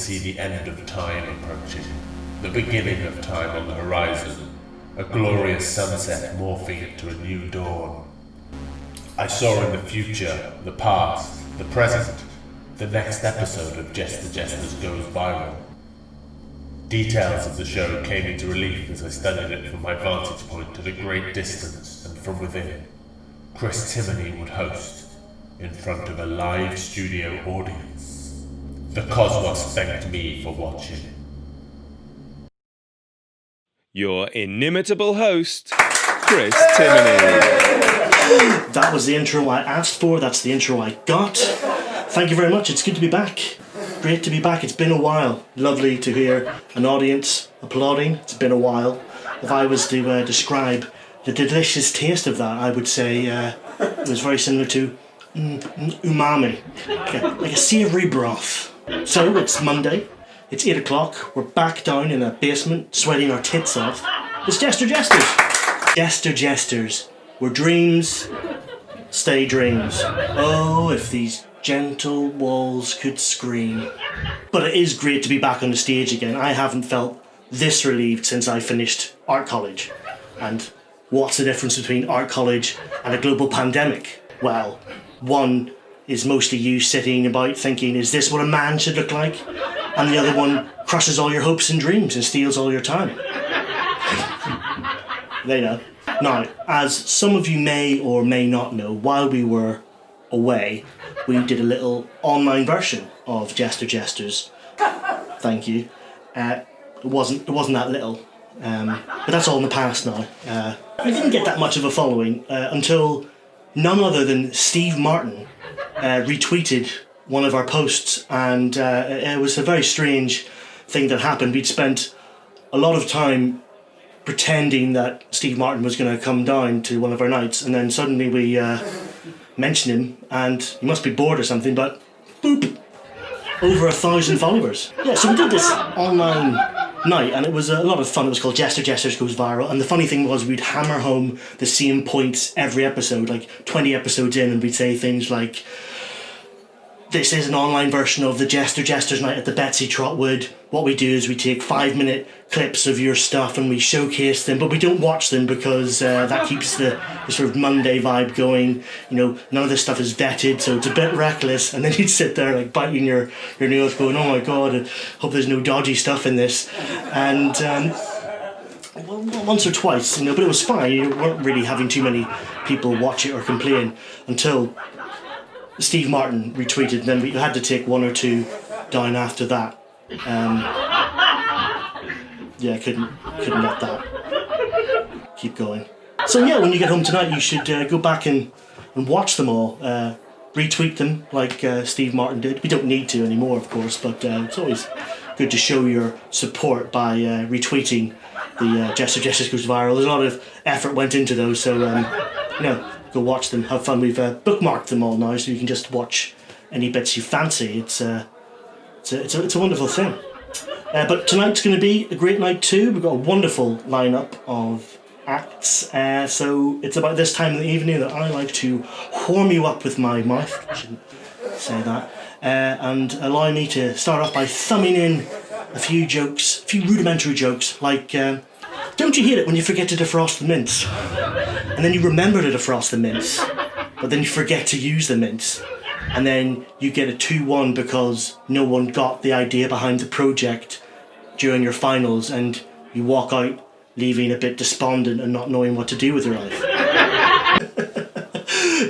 see the end of time approaching, the beginning of time on the horizon, a glorious sunset morphing into a new dawn. I saw in the future, the past, the present, the next episode of Jester Jesters goes viral. Details of the show came into relief as I studied it from my vantage point at a great distance and from within. Chris Timoney would host, in front of a live studio audience. The cosmos thanked me for watching. Your inimitable host, Chris Timoney. That was the intro I asked for, that's the intro I got. Thank you very much, it's good to be back. Great to be back, it's been a while. Lovely to hear an audience applauding, it's been a while. If I was to describe the delicious taste of that, I would say it was very similar to umami, like a savoury broth. So it's Monday, it's 8 o'clock, we're back down in a basement, sweating our tits off. It's Jester Jesters. Jester Jesters, where dreams stay dreams. Oh, if these gentle walls could scream. But it is great to be back on the stage again. I haven't felt this relieved since I finished art college. And what's the difference between art college and a global pandemic? Well, one is mostly you sitting about thinking, is this what a man should look like? And the other one crushes all your hopes and dreams and steals all your time. They know. Now, as some of you may or may not know, while we were away, we did a little online version of Jester Jesters. Thank you. It wasn't that little, but that's all in the past now. We didn't get that much of a following until none other than Steve Martin retweeted one of our posts, and it was a very strange thing that happened. We'd spent a lot of time pretending that Steve Martin was going to come down to one of our nights, and then suddenly we mentioned him, and he must be bored or something, but boop, over 1,000 followers. Yeah, so we did this online night, and it was a lot of fun. It was called Jester Jesters Goes Viral, and the funny thing was we'd hammer home the same points every episode, like 20 episodes in, and we'd say things like, this is an online version of the Jester Jesters night at the Betsy Trotwood. What we do is we take 5-minute clips of your stuff and we showcase them, but we don't watch them because that keeps the sort of Monday vibe going. You know, none of this stuff is vetted, so it's a bit reckless. And then you'd sit there like biting your nails going, oh my god, I hope there's no dodgy stuff in this. And once or twice, you know, but it was fine. You weren't really having too many people watch it or complain until Steve Martin retweeted, and then we had to take one or two down after that. Yeah, couldn't let that keep going. So yeah, when you get home tonight, you should go back and watch them all. Retweet them like Steve Martin did. We don't need to anymore, of course, but it's always good to show your support by retweeting the Jester Jesters Goes Viral. There's a lot of effort went into those, so you know, go watch them, have fun. We've bookmarked them all now, so you can just watch any bits you fancy. It's a wonderful thing. But tonight's going to be a great night too. We've got a wonderful lineup of acts. So it's about this time of the evening that I like to warm you up with my mouth. I shouldn't say that. And allow me to start off by thumbing in a few jokes, a few rudimentary jokes, like, don't you hate it when you forget to defrost the mints? And then you remember to defrost the mints, but then you forget to use the mints. And then you get a 2-1 because no one got the idea behind the project during your finals, and you walk out leaving a bit despondent and not knowing what to do with your life.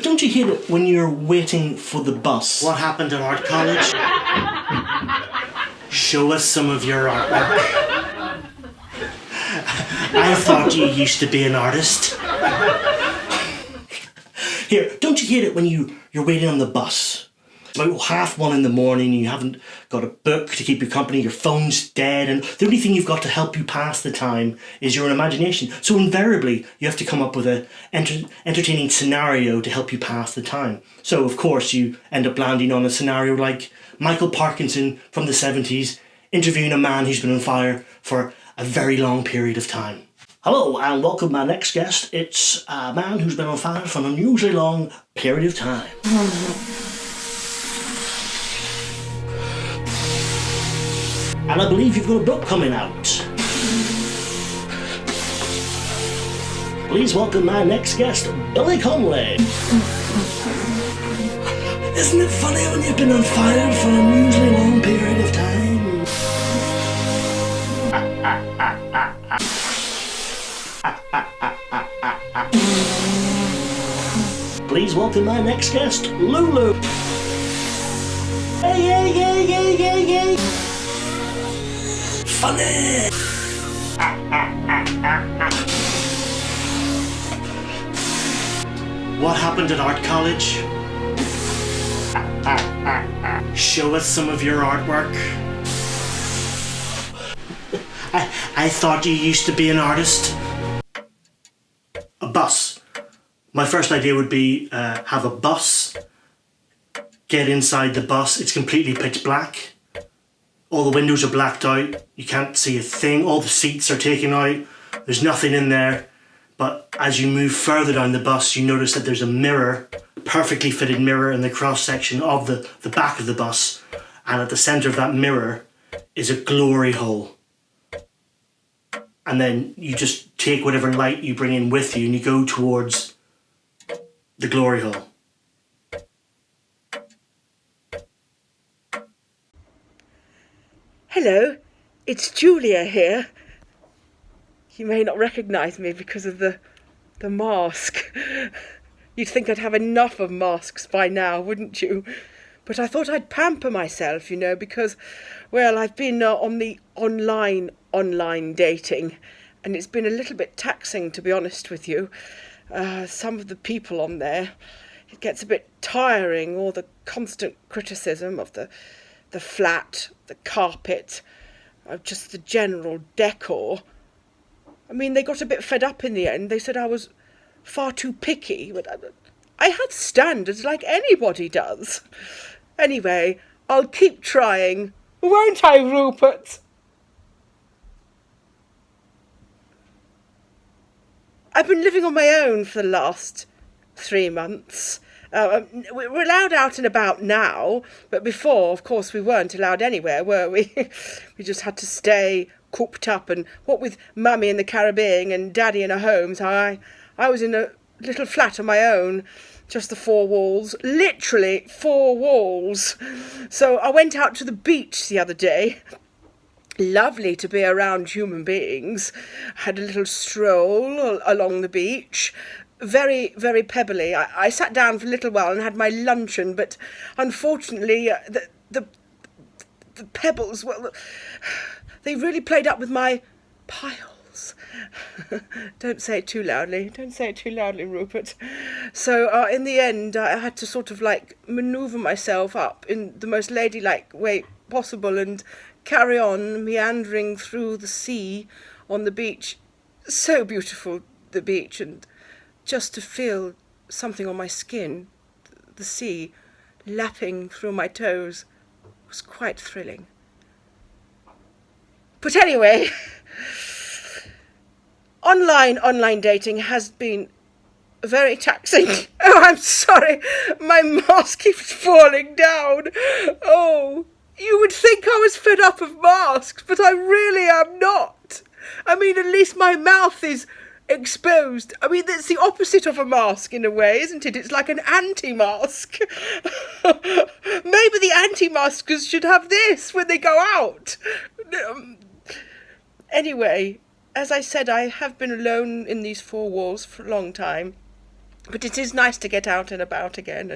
Don't you hate it when you're waiting for the bus? What happened at art college? Show us some of your artwork. I thought you used to be an artist. Here, don't you hate it when you're waiting on the bus? It's about 1:30 in the morning, you haven't got a book to keep you company, your phone's dead, and the only thing you've got to help you pass the time is your own imagination. So invariably, you have to come up with an entertaining scenario to help you pass the time. So of course, you end up landing on a scenario like Michael Parkinson from the 70s interviewing a man who's been on fire for a very long period of time. Hello and welcome to my next guest. It's a man who's been on fire for an unusually long period of time. And I believe you've got a book coming out. Please welcome my next guest, Billy Conley. Isn't it funny when you've been on fire for an unusually long period of time? Please welcome my next guest, Lulu. Hey, hey, hey, hey, hey, hey. Funny. What happened at art college? Show us some of your artwork. I thought you used to be an artist. A bus. My first idea would be have a bus. Get inside the bus. It's completely pitch black. All the windows are blacked out. You can't see a thing. All the seats are taken out. There's nothing in there. But as you move further down the bus, you notice that there's a mirror, a perfectly fitted mirror in the cross section of the back of the bus. And at the centre of that mirror is a glory hole. And then you just take whatever light you bring in with you and you go towards the glory hole. Hello, it's Julia here. You may not recognise me because of the mask. You'd think I'd have enough of masks by now, wouldn't you? But I thought I'd pamper myself, you know, because, well, I've been on the online dating, and it's been a little bit taxing, to be honest with you. Some of the people on there, it gets a bit tiring, all the constant criticism of the flat, the carpet, just the general decor. I mean, they got a bit fed up in the end. They said I was far too picky, but I had standards like anybody does. Anyway, I'll keep trying, won't I, Rupert? I've been living on my own for the last 3 months. We're allowed out and about now, but before, of course, we weren't allowed anywhere, were we? We just had to stay cooped up, and what with Mummy in the Caribbean and Daddy in a home, so I was in a little flat on my own, just the 4 walls, literally 4 walls. So I went out to the beach the other day. Lovely to be around human beings. Had a little stroll along the beach. Very, very pebbly. I sat down for a little while and had my luncheon, but unfortunately the pebbles, well, they really played up with my piles. Don't say it too loudly. Don't say it too loudly, Rupert. So in the end, I had to sort of like manoeuvre myself up in the most ladylike way possible and carry on meandering through the sea on the beach. So beautiful, the beach, and just to feel something on my skin, the sea lapping through my toes, was quite thrilling. But anyway, online dating has been very taxing. Oh, I'm sorry, my mask keeps falling down. Oh, you would think I was fed up of masks, but I really am not. I mean, at least my mouth is exposed. I mean, it's the opposite of a mask in a way, isn't it? It's like an anti-mask. Maybe the anti-maskers should have this when they go out. Anyway, as I said, I have been alone in these 4 walls for a long time. But it is nice to get out and about again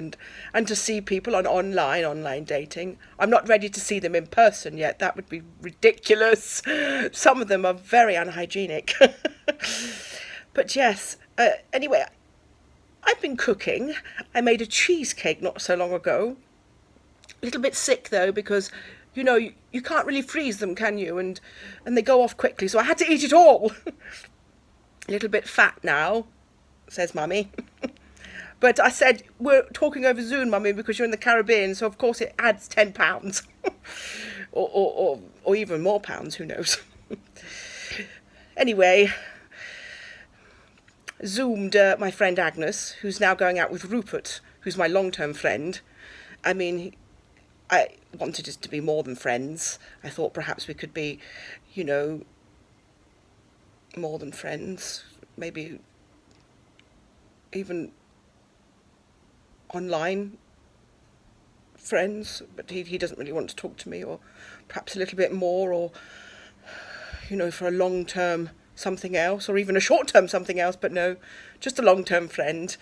and to see people on online dating. I'm not ready to see them in person yet. That would be ridiculous. Some of them are very unhygienic. But yes, anyway, I've been cooking. I made a cheesecake not so long ago. A little bit sick though, because you know, you can't really freeze them, can you? And they go off quickly, so I had to eat it all. A little bit fat now, says Mummy. But I said, we're talking over Zoom, Mummy, because you're in the Caribbean, so of course it adds £10. or even more pounds, who knows. Anyway, Zoomed my friend Agnes, who's now going out with Rupert, who's my long-term friend. I mean, I wanted us to be more than friends. I thought perhaps we could be, you know, more than friends. Maybe even online friends. But he doesn't really want to talk to me, or perhaps a little bit more, or, you know, for a long-term something else, or even a short-term something else, but no, just a long-term friend.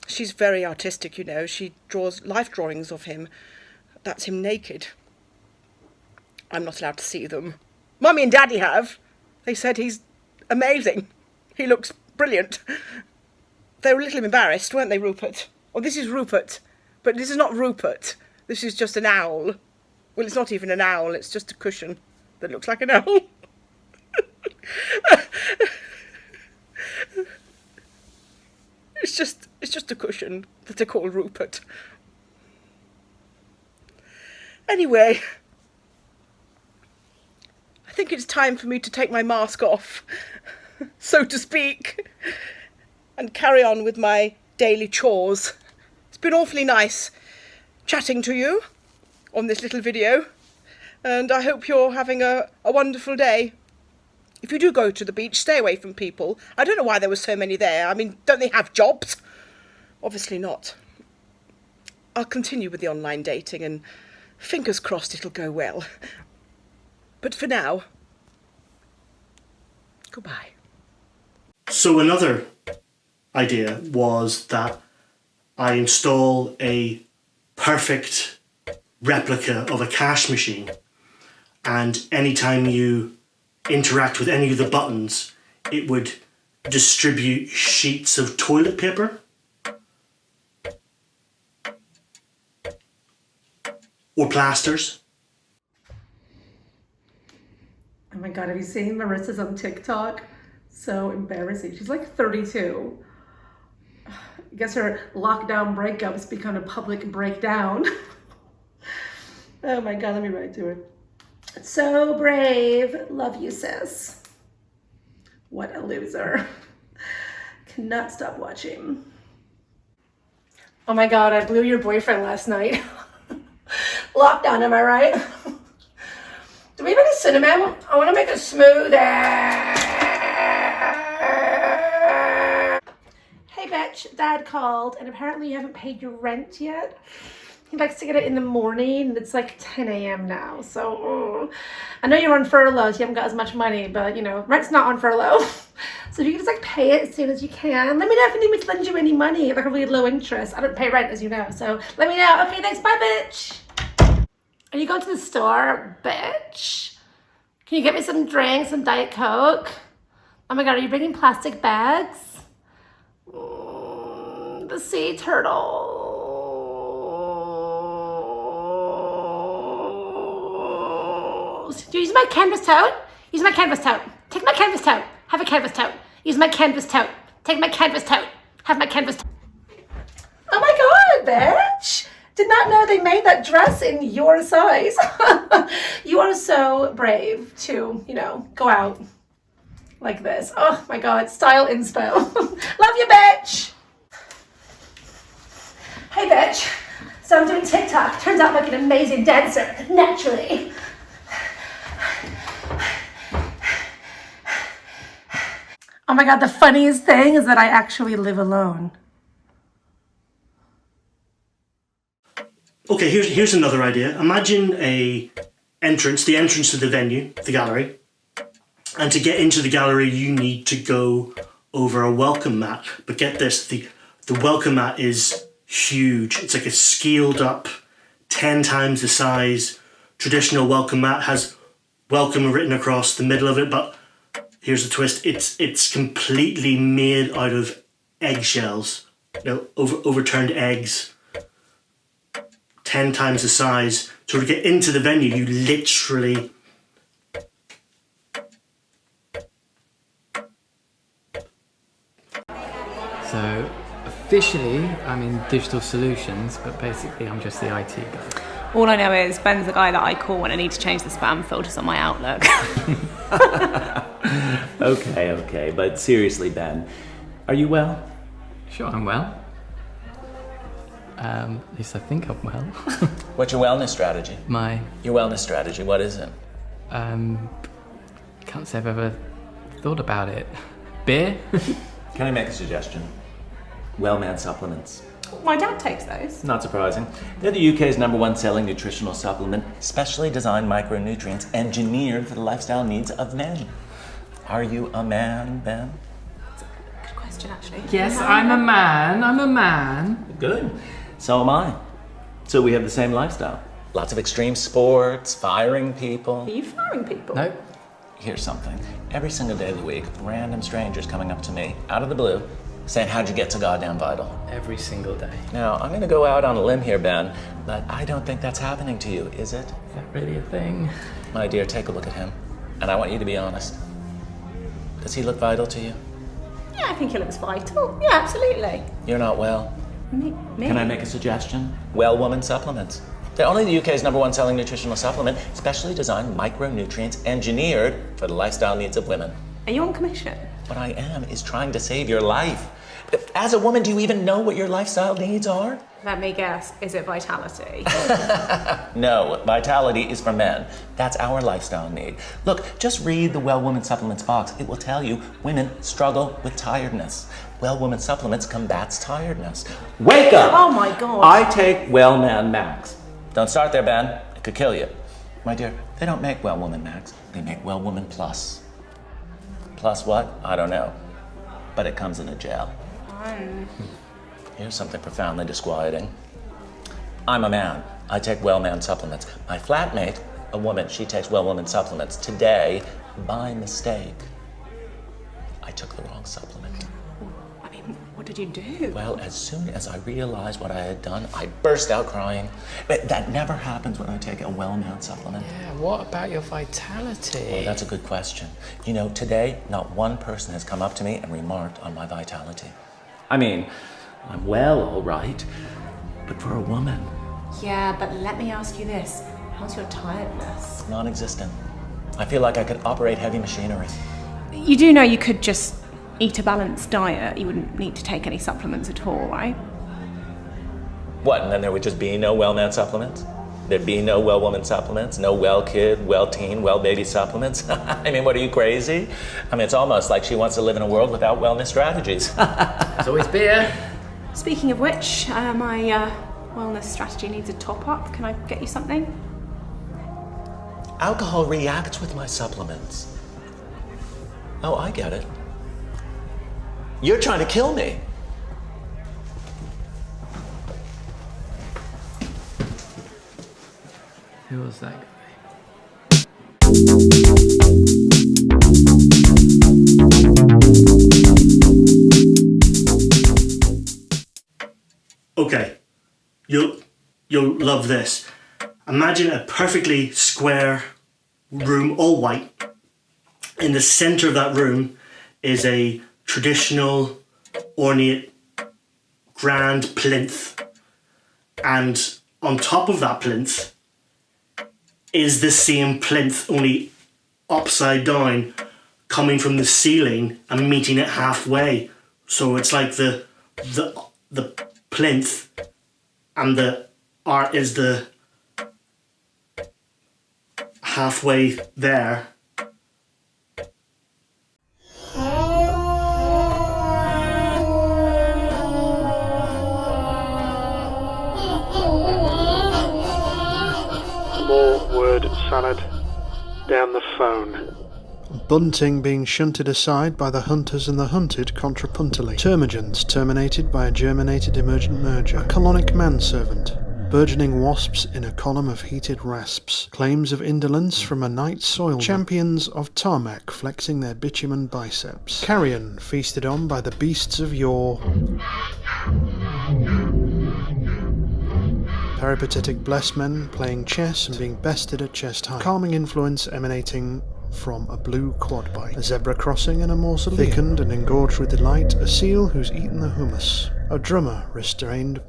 She's very artistic, you know. She draws life drawings of him. That's him naked. I'm not allowed to see them. Mummy and Daddy have. They said he's amazing. He looks brilliant. They were a little embarrassed, weren't they, Rupert? Oh, this is Rupert. But this is not Rupert. This is just an owl. Well, it's not even an owl. It's just a cushion that looks like an owl. It's just a cushion that they call Rupert. Anyway, I think it's time for me to take my mask off, so to speak, and carry on with my daily chores. It's been awfully nice chatting to you on this little video, and I hope you're having a wonderful day. If you do go to the beach, stay away from people. I don't know why there were so many there. I mean, don't they have jobs? Obviously not. I'll continue with the online dating, and fingers crossed it'll go well. But for now, goodbye. So another idea was that I install a perfect replica of a cash machine, and anytime you interact with any of the buttons, it would distribute sheets of toilet paper or plasters. Oh my god, have you seen Marissa's on TikTok? So embarrassing. She's like 32. I guess her lockdown breakup's become a public breakdown. Oh my god, let me write to her. So brave. Love you, sis. What a loser. Cannot stop watching. Oh my god, I blew your boyfriend last night. Lockdown, am I right? Do we have any cinnamon? I want to make a smoothie. Hey bitch, Dad called and apparently you haven't paid your rent yet. He likes to get it in the morning and it's like 10 a.m. now. So I know you're on furloughs, you haven't got as much money, but you know, rent's not on furlough. So if you can just like pay it as soon as you can. Let me know if you need me to lend you any money, like a really low interest. I don't pay rent, as you know, so let me know. Okay, thanks, bye bitch. Are you going to the store, bitch? Can you get me some drinks, some Diet Coke? Oh my god, are you bringing plastic bags? The sea turtle. Use my canvas tote. Use my canvas tote. Take my canvas tote. Have a canvas tote. Use my canvas tote. Take my canvas tote. Have my canvas tote. Oh my god, bitch. Did not know they made that dress in your size. You are so brave to, you know, go out like this. Oh my god, style inspo. Love you, bitch. Hey, bitch. So I'm doing TikTok. Turns out I'm like an amazing dancer, naturally. Oh my god, the funniest thing is that I actually live alone. Okay, here's another idea. Imagine the entrance to the venue, the gallery. And to get into the gallery, you need to go over a welcome mat. But get this, the welcome mat is huge. It's like a scaled up, 10 times the size. Traditional welcome mat has welcome written across the middle of it, but here's the twist. It's completely made out of eggshells. You know, overturned eggs. 10 times the size. So to get into the venue, you literally So officially I'm in digital solutions, but basically I'm just the IT guy. All I know is Ben's the guy that I call when I need to change the spam filters on my Outlook. Okay, but seriously, Ben, are you well? Sure, I'm well. At least I think I'm well. What's your wellness strategy? Your wellness strategy, what is it? Can't say I've ever thought about it. Beer? Can I make a suggestion? Wellman supplements. My dad takes those. Not surprising. They're the UK's #1 selling nutritional supplement, specially designed micronutrients engineered for the lifestyle needs of men. Are you a man, Ben? Good question, actually. Yes, I'm a man. Good. So am I. So we have the same lifestyle. Lots of extreme sports, firing people. Are you firing people? Nope. Here's something. Every single day of the week, random strangers coming up to me, out of the blue, saying, how'd you get to goddamn Vital? Every single day. Now, I'm gonna go out on a limb here, Ben, but I don't think that's happening to you, is it? Is that really a thing? My dear, take a look at him. And I want you to be honest. Does he look vital to you? Yeah, I think he looks vital. Yeah, absolutely. You're not well. Me? Can I make a suggestion? Well Woman supplements. They're only the UK's #1 selling nutritional supplement, specially designed micronutrients engineered for the lifestyle needs of women. Are you on commission? What I am is trying to save your life. As a woman, do you even know what your lifestyle needs are? Let me guess, is it vitality? No, vitality is for men. That's our lifestyle need. Look, just read the Well Woman Supplements box. It will tell you women struggle with tiredness. Well Woman Supplements combats tiredness. Wake up! Oh my God. I take Well Man Max. Don't start there, Ben. It could kill you. My dear, they don't make Well Woman Max. They make Well Woman Plus. Plus what? I don't know. But it comes in a gel. Here's something profoundly disquieting. I'm a man. I take Well Man supplements. My flatmate, a woman, she takes Well Woman supplements. Today, by mistake, I took the wrong supplement. I mean, what did you do? Well, as soon as I realized what I had done, I burst out crying. But that never happens when I take a Well Man supplement. Yeah, what about your vitality? Well, that's a good question. You know, today, not one person has come up to me and remarked on my vitality. I mean, I'm well, all right, but for a woman. Yeah, but let me ask you this. How's your tiredness? Non-existent. I feel like I could operate heavy machinery. You do know you could just eat a balanced diet. You wouldn't need to take any supplements at all, right? What, and then there would just be no Well Man supplements? There'd be no Well Woman supplements, no Well Kid, Well Teen, Well Baby supplements? I mean, what, are you crazy? I mean, it's almost like she wants to live in a world without wellness strategies. There's always beer. Speaking of which, my wellness strategy needs a top-up. Can I get you something? Alcohol reacts with my supplements. Oh, I get it. You're trying to kill me. Who was that guy? Okay, you'll love this. Imagine a perfectly square room, all white. In the center of that room is a traditional, ornate, grand plinth. And on top of that plinth is the same plinth, only upside down, coming from the ceiling and meeting it halfway. So it's like the plinth and the art is the halfway there. More word salad down the phone. Bunting being shunted aside by the hunters and the hunted contrapuntally. Termagants terminated by a germinated emergent merger. A colonic manservant. Burgeoning wasps in a column of heated rasps. Claims of indolence from a night soil. Champions of tarmac flexing their bitumen biceps. Carrion feasted on by the beasts of yore. Peripatetic blessed men playing chess and being bested at chest high. Calming influence emanating from a blue quad bike. A zebra crossing and a mausoleum. Thickened and engorged with delight, a seal who's eaten the hummus. A drummer restrained.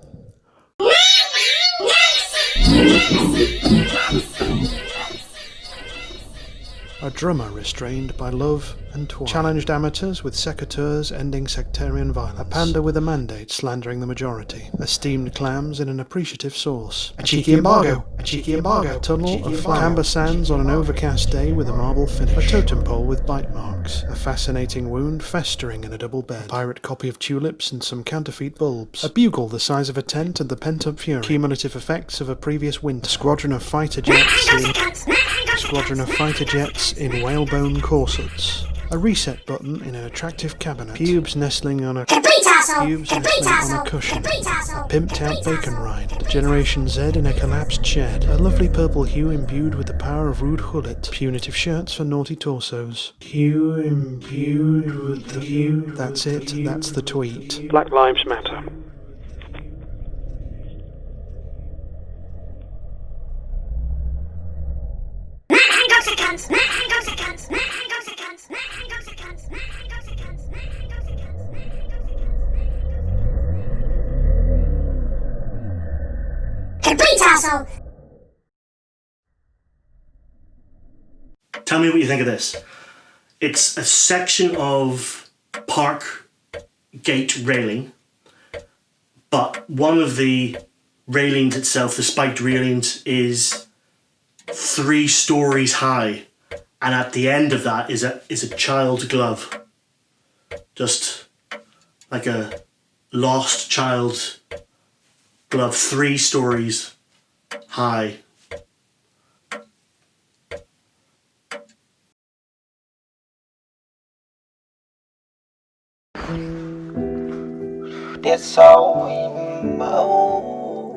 A drummer restrained by love and twine. Challenged amateurs with secateurs ending sectarian violence. A panda with a mandate slandering the majority. Esteemed clams in an appreciative sauce. A cheeky embargo! A cheeky embargo! A tunnel of flat amber sands on an overcast day with a marble finish. A totem pole with bite marks. A fascinating wound festering in a double bed. A pirate copy of tulips and some counterfeit bulbs. A bugle the size of a tent and the pent-up fury. Cumulative effects of a previous winter. A squadron of fighter jets in whalebone corsets. A reset button in an attractive cabinet. Pubes nestling on a cushion. A pimped out bacon rind. Generation Z in a collapsed shed. A lovely purple hue imbued with the power of rude hullet. Punitive shirts for naughty torsos. Hue imbued with the hue. That's it. That's the tweet. Black Lives Matter. Tell me what you think of this. It's a section of park gate railing, but one of the railings itself, the spiked railings, is 3 stories high, and at the end of that is a child's glove. Just like a lost child's glove, 3 stories high. It's so emotional.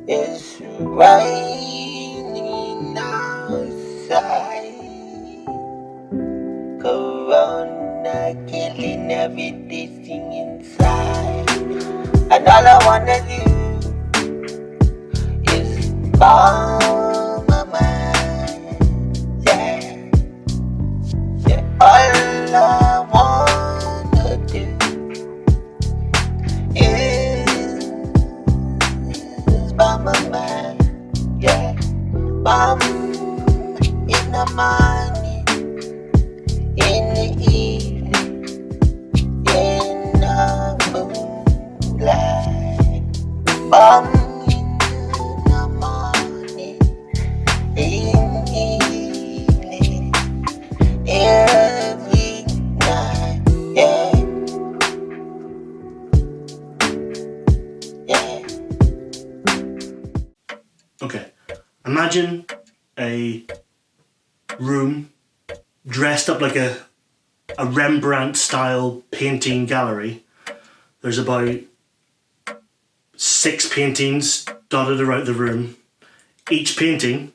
It's raining outside. Corona killing everything inside. And all I wanna do is bomb my mind. Yeah. All I wanna do is bomb my mind. Yeah. Bomb in the morning, in the evening, in the moonlight. Bomb in the morning, in the evening, every night. Yeah. Yeah. Okay, imagine a room dressed up like a Rembrandt-style painting gallery. There's about 6 paintings dotted around the room. Each painting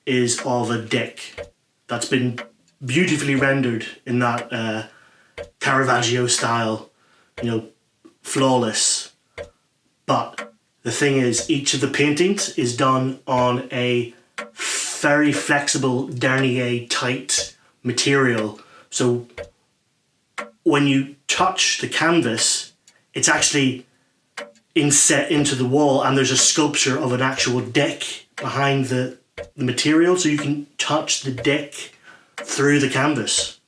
is of a dick that's been beautifully rendered in that Caravaggio style, flawless. But the thing is, each of the paintings is done on a very flexible Dernier tight material. So when you touch the canvas, it's actually inset into the wall, and there's a sculpture of an actual dick behind the material, so you can touch the dick through the canvas.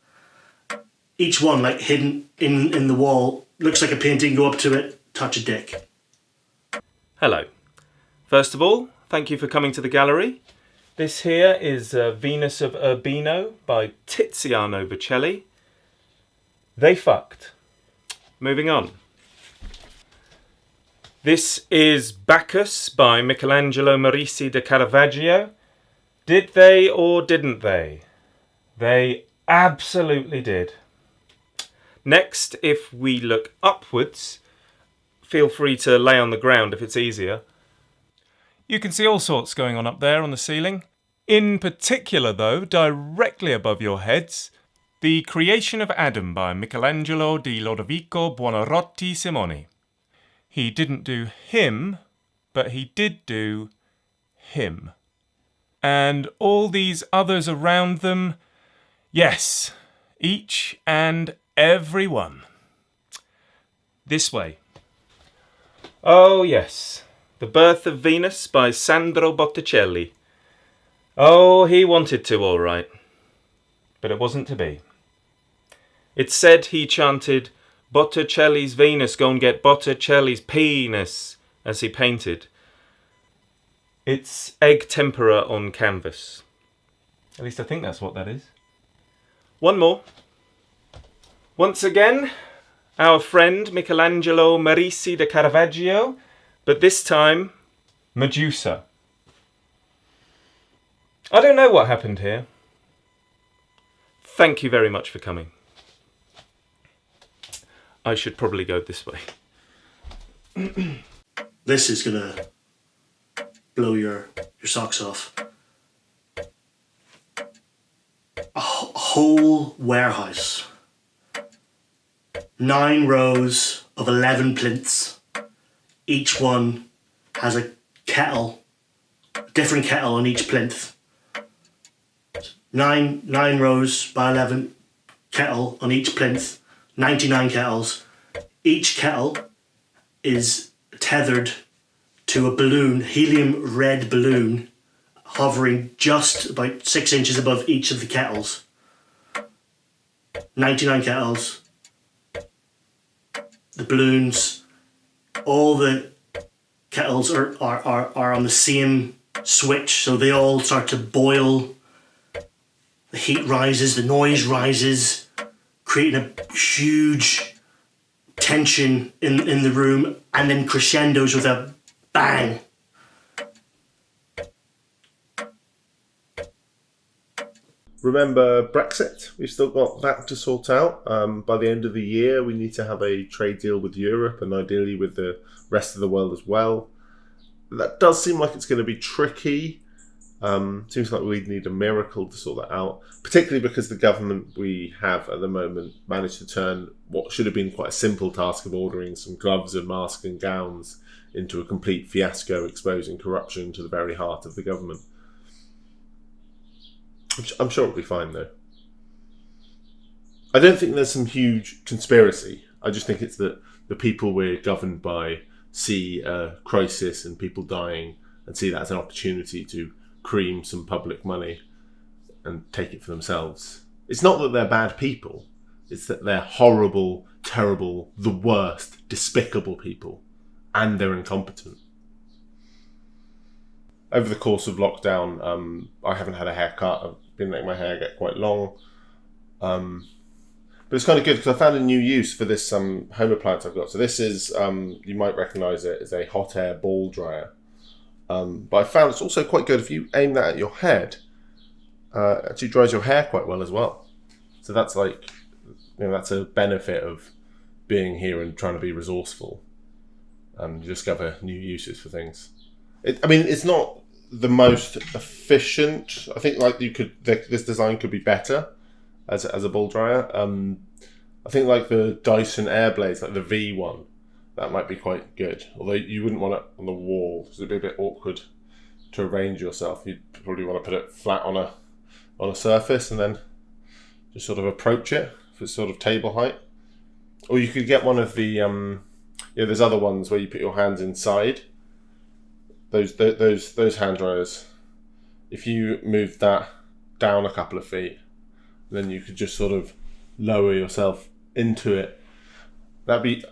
Each one, like hidden in the wall, looks like a painting. Go up to it, touch a dick. Hello. First of all, thank you for coming to the gallery. This here is Venus of Urbino by Tiziano Bocelli. They fucked. Moving on. This is Bacchus by Michelangelo Merisi de Caravaggio. Did they or didn't they? They absolutely did. Next, if we look upwards, feel free to lay on the ground if it's easier. You can see all sorts going on up there on the ceiling. In particular, though, directly above your heads, The Creation of Adam by Michelangelo di Lodovico Buonarroti Simoni. He didn't do him, but he did do him. And all these others around them, yes, each and every one. This way. Oh yes, The Birth of Venus by Sandro Botticelli. Oh, he wanted to, all right. But it wasn't to be. It's said he chanted, Botticelli's Venus, go and get Botticelli's penis, as he painted. It's egg tempera on canvas. At least I think that's what that is. One more. Once again, our friend Michelangelo Merisi de Caravaggio, but this time, Medusa. I don't know what happened here. Thank you very much for coming. I should probably go this way. This is gonna blow your socks off. A whole warehouse. 9 rows of 11 plinths. Each one has a kettle, a different kettle on each plinth. 9 rows by 11 kettle on each plinth. 99 kettles. Each kettle is tethered to a balloon, helium red balloon, hovering just about 6 inches above each of the kettles. 99 kettles. The balloons, all the kettles are on the same switch, so they all start to boil. The heat rises, the noise rises, creating a huge tension in the room, and then crescendos with a bang. Remember Brexit? We've still got that to sort out. By the end of the year, we need to have a trade deal with Europe and ideally with the rest of the world as well. That does seem like it's going to be tricky. Seems like we'd need a miracle to sort that out, particularly because the government we have at the moment managed to turn what should have been quite a simple task of ordering some gloves and masks and gowns into a complete fiasco, exposing corruption to the very heart of the government. I'm sure it'll be fine, though. I don't think there's some huge conspiracy. I just think it's that the people we're governed by see a crisis and people dying and see that as an opportunity to cream some public money and take it for themselves. It's not that they're bad people. It's that they're horrible, terrible, the worst, despicable people. And they're incompetent. Over the course of lockdown, I haven't had a haircut. I've been letting my hair get quite long. But it's kind of good because I found a new use for this home appliance I've got. So this is, you might recognise it as a hot air ball dryer. But I found it's also quite good if you aim that at your head. It actually dries your hair quite well as well. So that's like, that's a benefit of being here and trying to be resourceful. You discover new uses for things. It's not the most efficient. I think this design could be better as a ball dryer. I think like the Dyson Airblades, like the V one, that might be quite good. Although you wouldn't want it on the wall because it'd be a bit awkward to arrange yourself. You'd probably want to put it flat on a surface and then just sort of approach it if it's sort of table height. Or you could get one of the there's other ones where you put your hands inside. Those hand dryers. If you move that down a couple of feet, then you could just sort of lower yourself into it. I think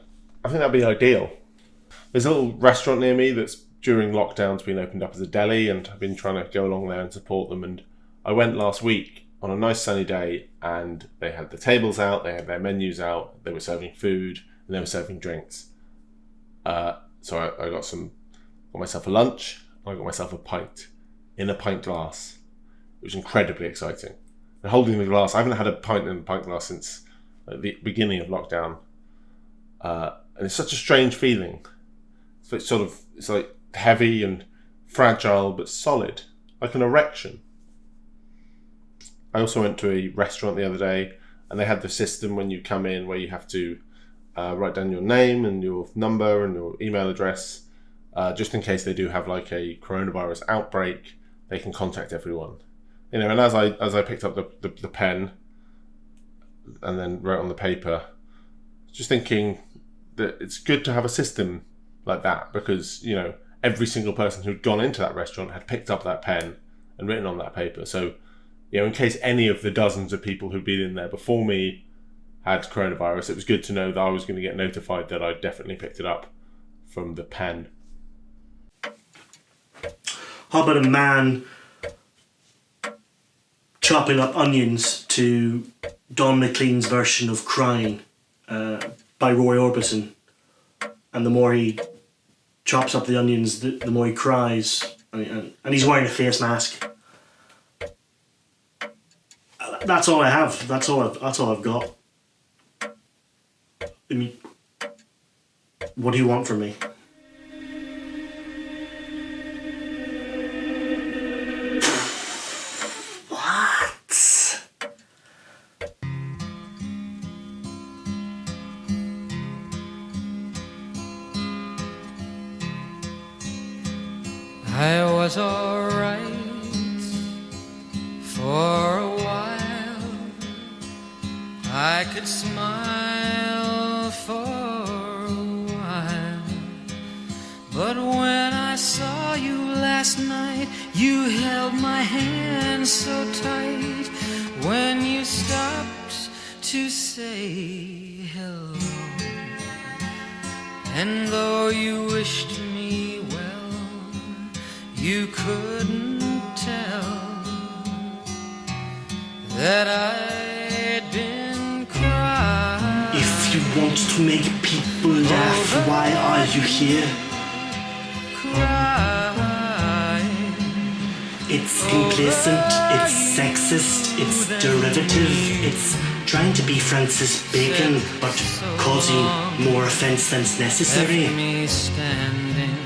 that'd be ideal. There's a little restaurant near me that's during lockdown's been opened up as a deli, and I've been trying to go along there and support them. And I went last week on a nice sunny day, and they had the tables out, they had their menus out, they were serving food, and they were serving drinks. So I got myself a lunch, and I got myself a pint in a pint glass. It was incredibly exciting. And holding the glass, I haven't had a pint in a pint glass since the beginning of lockdown. And it's such a strange feeling. It's like heavy and fragile but solid, like an erection. I also went to a restaurant the other day, and they had the system when you come in where you have to write down your name and your number and your email address, just in case they do have like a coronavirus outbreak, they can contact everyone. And as I picked up the pen and then wrote on the paper, just thinking that it's good to have a system like that because, every single person who'd gone into that restaurant had picked up that pen and written on that paper. So, in case any of the dozens of people who'd been in there before me had coronavirus, it was good to know that I was going to get notified that I'd definitely picked it up from the pen. How about a man chopping up onions to Don McLean's version of Crying by Roy Orbison? And the more he chops up the onions, the more he cries. And he's wearing a face mask. That's all I have. That's all I've got. I mean, what do you want from me? I was alright for a while. I could smile for a while. But when I saw you last night, you held my hand so tight. When you stopped to say hello, and though you wished me well, you couldn't tell that I'd been crying. If you want to make people laugh, why are you here? Crying. It's complacent, it's sexist, it's derivative, it's trying to be Francis Bacon, but causing more offence than's necessary. Left me standing.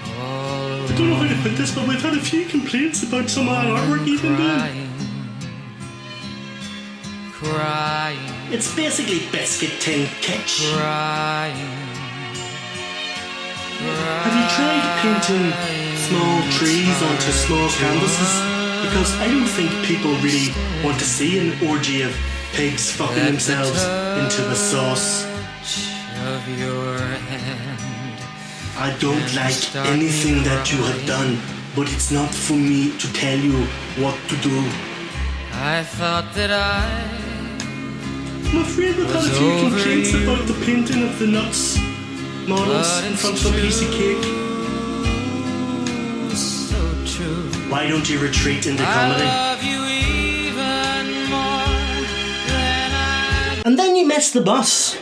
I don't know how to put this, but we've had a few complaints about some of our artwork you've been doing. Crying. It's basically biscuit tin kitsch. Crying. Have you tried painting small trees onto small canvases? Because I don't think people really want to see an orgy of pigs fucking themselves into the sauce. Of your hand. I don't like anything that you have done, but it's not for me to tell you what to do. I thought that I'm afraid we've had a few complaints about the painting of the nuts models in front of a piece of cake. So true. Why don't you retreat into comedy? I love you even more than And then you miss the bus.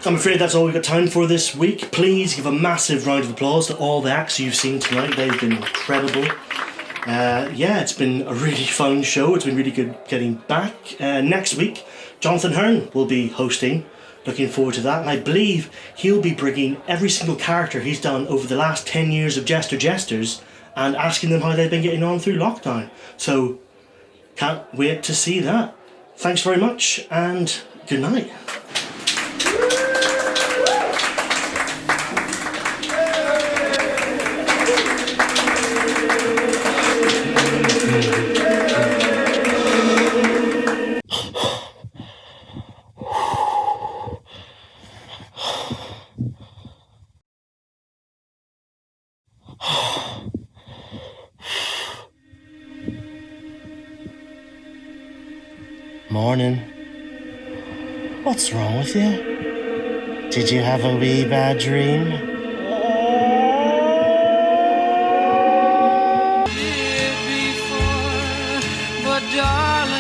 I'm afraid that's all we've got time for this week. Please give a massive round of applause to all the acts you've seen tonight. They've been incredible. It's been a really fun show. It's been really good getting back. Next week, Jonathan Hearn will be hosting. Looking forward to that. And I believe he'll be bringing every single character he's done over the last 10 years of Jester Jesters and asking them how they've been getting on through lockdown. So, can't wait to see that. Thanks very much and good night. Morning. What's wrong with you? Did you have a wee bad dream? but darling,